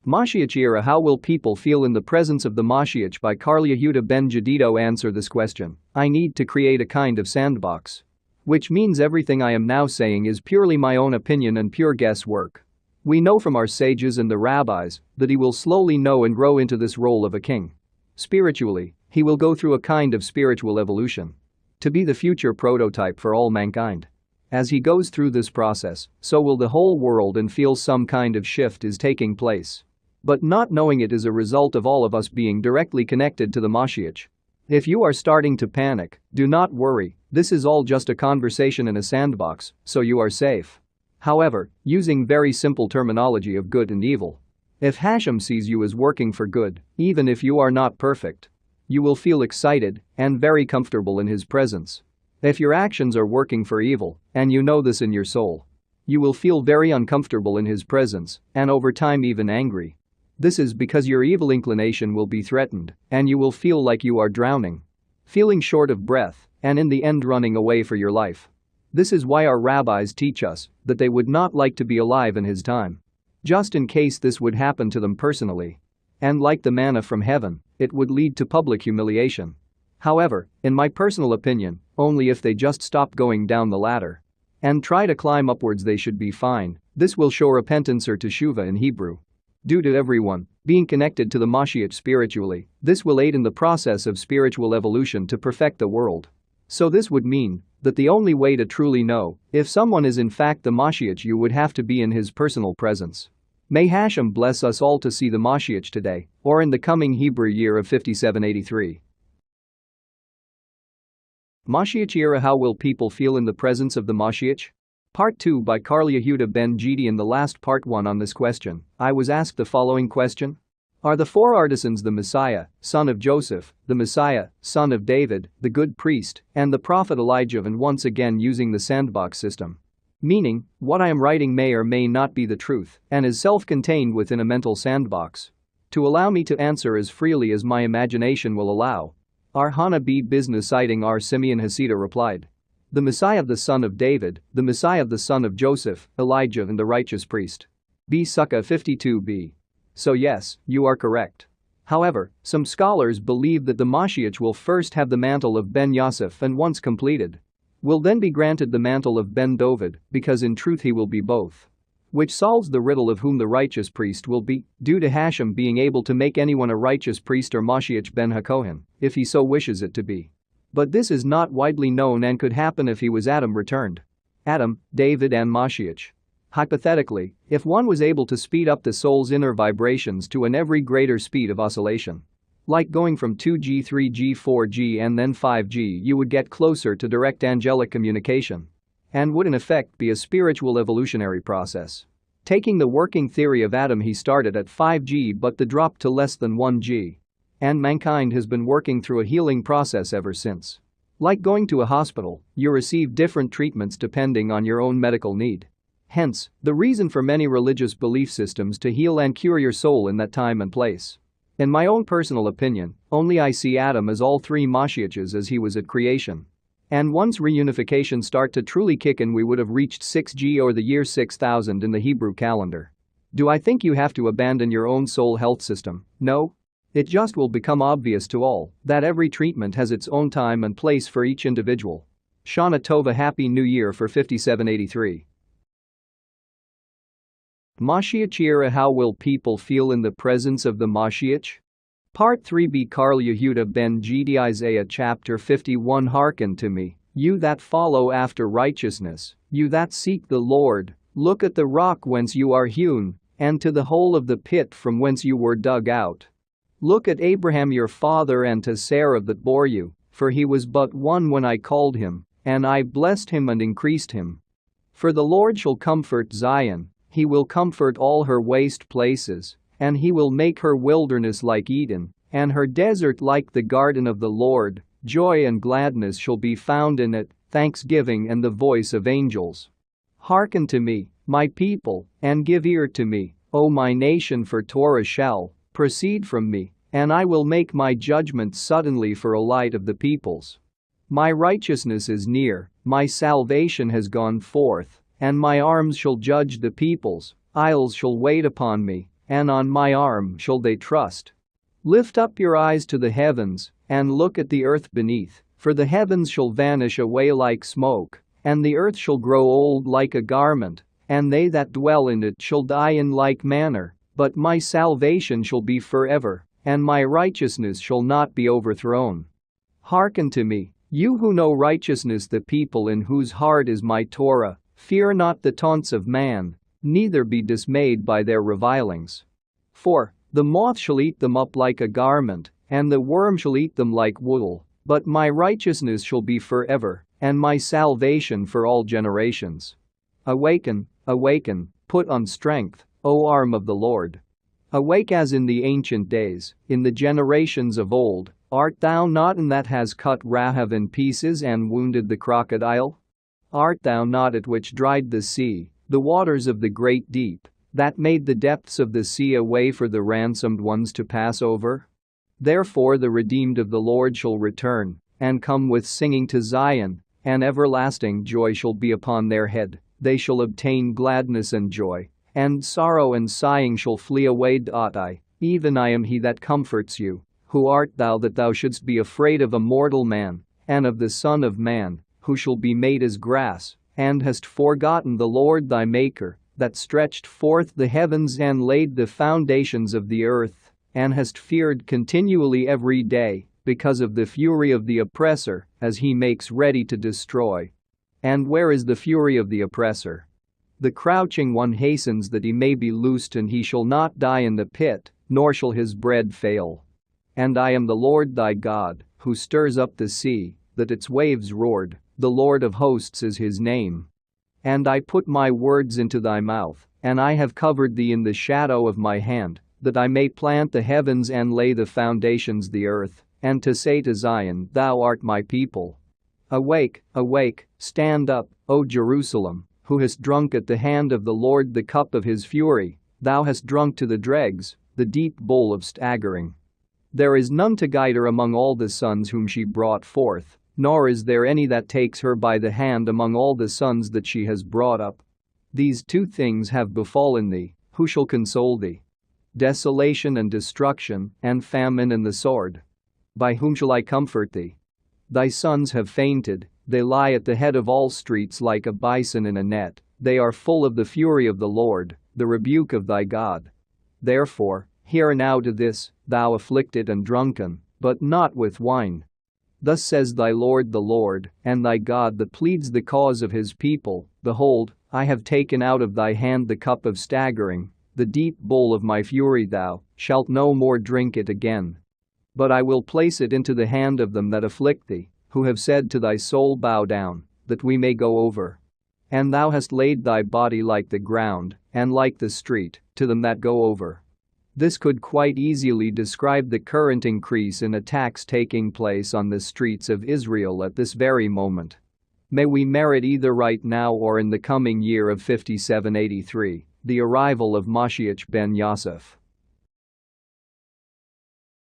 MoShiach Era. How will people feel in the presence of the MoShiach by Carl Yehuda Ben-Jadito. Answer this question. I need to create a kind of sandbox. Which means everything I am now saying is purely my own opinion and pure guesswork. We know from our sages and the rabbis that he will slowly know and grow into this role of a king. Spiritually, he will go through a kind of spiritual evolution to be the future prototype for all mankind. As he goes through this process, so will the whole world and feel some kind of shift is taking place. But not knowing it is a result of all of us being directly connected to the MoShiach. If you are starting to panic, do not worry, this is all just a conversation in a sandbox, so you are safe. However, using very simple terminology of good and evil. If Hashem sees you as working for good, even if you are not perfect, you will feel excited and very comfortable in his presence. If your actions are working for evil, and you know this in your soul, you will feel very uncomfortable in his presence, and over time even angry. This is because your evil inclination will be threatened, and you will feel like you are drowning, feeling short of breath, and in the end running away for your life. This is why our rabbis teach us that they would not like to be alive in his time. Just in case this would happen to them personally. And like the manna from heaven, it would lead to public humiliation. However, in my personal opinion, only if they just stop going down the ladder and try to climb upwards they should be fine. This will show repentance or teshuvah in Hebrew. Due to everyone being connected to the MoShiach spiritually, this will aid in the process of spiritual evolution to perfect the world. So this would mean that the only way to truly know if someone is in fact the MoShiach, you would have to be in his personal presence. May Hashem bless us all to see the MoShiach today or in the coming Hebrew year of 5783. MoShiach Era. How will people feel in the presence of the MoShiach? Part 2 by Carl Yehuda Ben-Jadito. In the last part 1 on this question, I was asked the following question. Are the four artisans the Messiah, son of Joseph, the Messiah, son of David, the good priest, and the prophet Elijah? And once again using the sandbox system. Meaning, what I am writing may or may not be the truth and is self-contained within a mental sandbox. To allow me to answer as freely as my imagination will allow. Our Hana B. Business citing our Simeon Hasidah replied. The Messiah, the son of David, the Messiah, the son of Joseph, Elijah, and the righteous priest. B. Sukkah 52b. So yes, you are correct. However, some scholars believe that the MoShiach will first have the mantle of Ben Yosef and once completed, will then be granted the mantle of Ben Dovid, because in truth he will be both. Which solves the riddle of whom the righteous priest will be, due to Hashem being able to make anyone a righteous priest or MoShiach ben HaKohen, if he so wishes it to be. But this is not widely known and could happen if he was Adam returned. Adam, David and MoShiach. Hypothetically, if one was able to speed up the soul's inner vibrations to an ever greater speed of oscillation. Like going from 2G, 3G, 4G and then 5G, you would get closer to direct angelic communication. And would in effect be a spiritual evolutionary process. Taking the working theory of Adam, he started at 5G but the drop to less than 1G. And mankind has been working through a healing process ever since. Like going to a hospital, you receive different treatments depending on your own medical need. Hence, the reason for many religious belief systems to heal and cure your soul in that time and place. In my own personal opinion, only I see Adam as all three MoShiachs as he was at creation. And once reunification start to truly kick in, we would have reached 6G or the year 6000 in the Hebrew calendar. Do I think you have to abandon your own soul health system? No. It just will become obvious to all that every treatment has its own time and place for each individual. Shana Tova. Happy New Year for 5783. MoShiach Era. How will people feel in the presence of the MoShiach? Part 3b. Carl Yehuda Ben-Jadito. Isaiah chapter 51. Hearken to me, you that follow after righteousness, you that seek the Lord, look at the rock whence you are hewn, and to the hole of the pit from whence you were dug out. Look at Abraham your father and to Sarah that bore you, for he was but one when I called him, and I blessed him and increased him. For the Lord shall comfort Zion, he will comfort all her waste places, and he will make her wilderness like Eden, and her desert like the garden of the Lord. Joy and gladness shall be found in it, thanksgiving and the voice of angels. Hearken to me, my people, and give ear to me, O my nation, for Torah shall proceed from me, and I will make my judgment suddenly for a light of the peoples. My righteousness is near, my salvation has gone forth, and my arms shall judge the peoples, isles shall wait upon me, and on my arm shall they trust. Lift up your eyes to the heavens, and look at the earth beneath, for the heavens shall vanish away like smoke, and the earth shall grow old like a garment, and they that dwell in it shall die in like manner, but my salvation shall be forever, and my righteousness shall not be overthrown. Hearken to me, you who know righteousness, the people in whose heart is my Torah. Fear not the taunts of man, neither be dismayed by their revilings. For the moth shall eat them up like a garment, and the worm shall eat them like wool, but my righteousness shall be forever, and my salvation for all generations. Awaken, awaken, put on strength, O arm of the Lord. Awake as in the ancient days, in the generations of old. Art thou not in that has cut Rahab in pieces and wounded the crocodile? Art thou not it which dried the sea, the waters of the great deep, that made the depths of the sea a way for the ransomed ones to pass over? Therefore the redeemed of the Lord shall return, and come with singing to Zion, and everlasting joy shall be upon their head. They shall obtain gladness and joy, and sorrow and sighing shall flee away. Even I am he that comforts you. Who art thou that thou shouldst be afraid of a mortal man, and of the Son of Man, who shall be made as grass, and hast forgotten the Lord thy Maker, that stretched forth the heavens and laid the foundations of the earth, and hast feared continually every day, because of the fury of the oppressor, as he makes ready to destroy. And where is the fury of the oppressor? The crouching one hastens that he may be loosed, and he shall not die in the pit, nor shall his bread fail. And I am the Lord thy God, who stirs up the sea, that its waves roared. The Lord of hosts is his name. And I put my words into thy mouth, and I have covered thee in the shadow of my hand, that I may plant the heavens and lay the foundations the earth, and to say to Zion, thou art my people. Awake, awake, stand up, O Jerusalem, who hast drunk at the hand of the Lord the cup of his fury. Thou hast drunk to the dregs, the deep bowl of staggering. There is none to guide her among all the sons whom she brought forth, nor is there any that takes her by the hand among all the sons that she has brought up. These two things have befallen thee, who shall console thee? Desolation and destruction, and famine and the sword. By whom shall I comfort thee? Thy sons have fainted, they lie at the head of all streets like a bison in a net, they are full of the fury of the Lord, the rebuke of thy God. Therefore, hear now to this, thou afflicted and drunken, but not with wine. Thus says thy Lord the Lord, and thy God that pleads the cause of his people. Behold, I have taken out of thy hand the cup of staggering, the deep bowl of my fury. Thou shalt no more drink it again. But I will place it into the hand of them that afflict thee, who have said to thy soul, bow down, that we may go over. And thou hast laid thy body like the ground, and like the street, to them that go over. This could quite easily describe the current increase in attacks taking place on the streets of Israel at this very moment. May we merit either right now or in the coming year of 5783, the arrival of MoShiach ben Yosef.